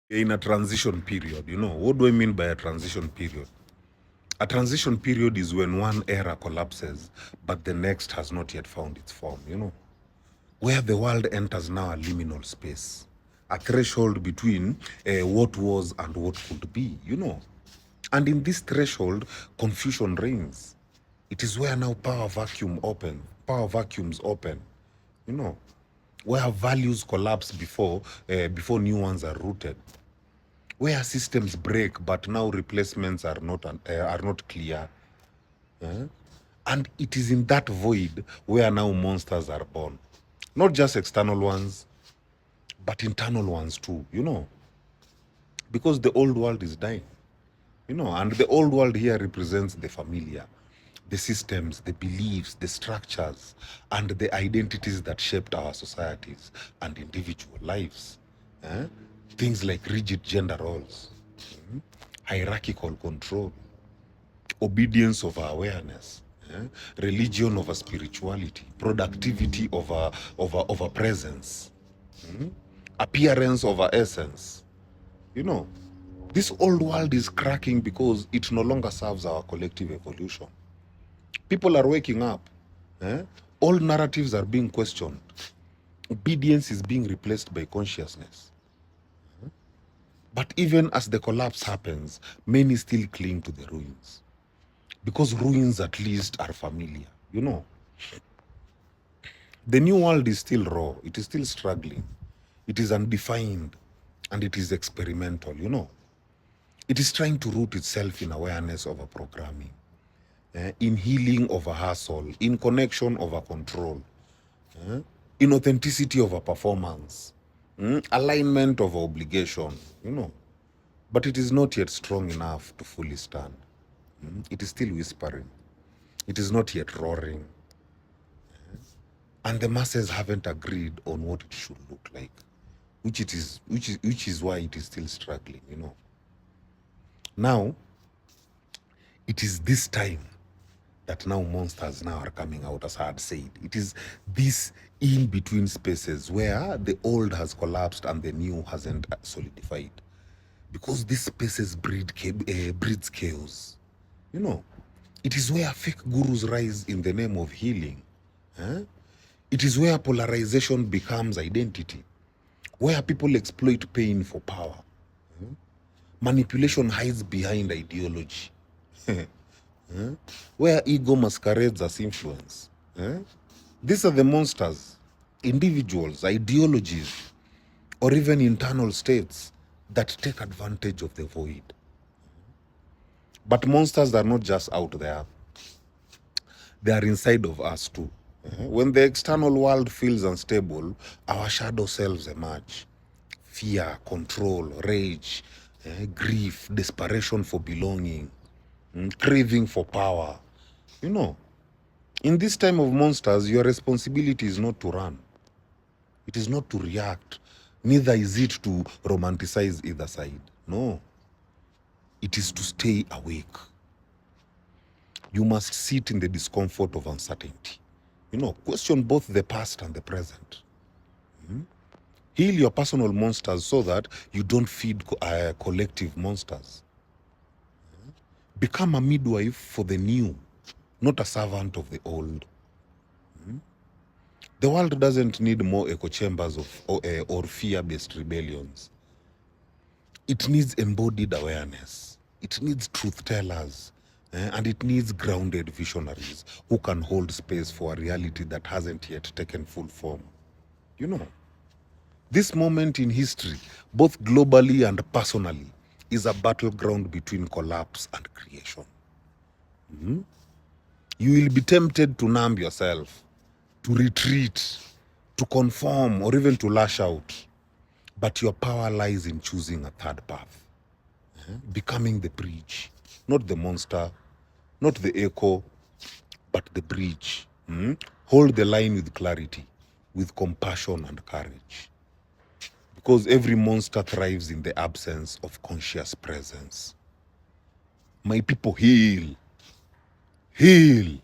in a transition period. What do I mean by a transition period? A transition period is when one era collapses, but the next has not yet found its form, where the world enters now a liminal space, a threshold between what was and what could be, And in this threshold, confusion reigns. It is where now power vacuums open, you know, where values collapse before new ones are rooted, where systems break, but now replacements are not clear. And it is in that void where now monsters are born. Not just external ones, but internal ones too, because the old world is dying, and the old world here represents the familiar, the systems, the beliefs, the structures, and the identities that shaped our societies and individual lives. eh? Things like rigid gender roles, hierarchical control, obedience over awareness, religion over spirituality, productivity over presence, appearance over essence. This old world is cracking because it no longer serves our collective evolution. People are waking up. Old narratives are being questioned. Obedience is being replaced by consciousness. But even as the collapse happens, many still cling to the ruins. Because ruins, at least, are familiar. The new world is still raw. It is still struggling. It is undefined. And it is experimental. It is trying to root itself in awareness over programming, in healing over hustle, in connection over control, in authenticity over performance, alignment over obligation. But it is not yet strong enough to fully stand. It is still whispering. It is not yet roaring. And the masses haven't agreed on what it should look like, which is why it is still struggling. Now, it is this time that now monsters now are coming out, as I had said. It is this in-between spaces where the old has collapsed and the new hasn't solidified. Because these spaces breeds chaos. It is where fake gurus rise in the name of healing. It is where polarization becomes identity, where people exploit pain for power. Manipulation hides behind ideology. Where ego masquerades as influence. These are the monsters, individuals, ideologies, or even internal states that take advantage of the void. But monsters are not just out there. They are inside of us too. When the external world feels unstable, our shadow selves emerge. Fear, control, rage, grief, desperation for belonging, craving for power. In this time of monsters, your responsibility is not to run. It is not to react. Neither is it to romanticize either side. No. It is to stay awake. You must sit in the discomfort of uncertainty. Question both the past and the present. Heal your personal monsters so that you don't feed collective monsters. Become a midwife for the new, not a servant of the old. The world doesn't need more echo chambers or fear-based rebellions. It needs embodied awareness. It needs truth tellers. And it needs grounded visionaries who can hold space for a reality that hasn't yet taken full form. This moment in history, both globally and personally, is a battleground between collapse and creation. You will be tempted to numb yourself, to retreat, to conform, or even to lash out. But your power lies in choosing a third path, becoming the bridge, not the monster, not the echo, but the bridge. Hold the line with clarity, with compassion and courage. Because every monster thrives in the absence of conscious presence. My people, heal. Heal.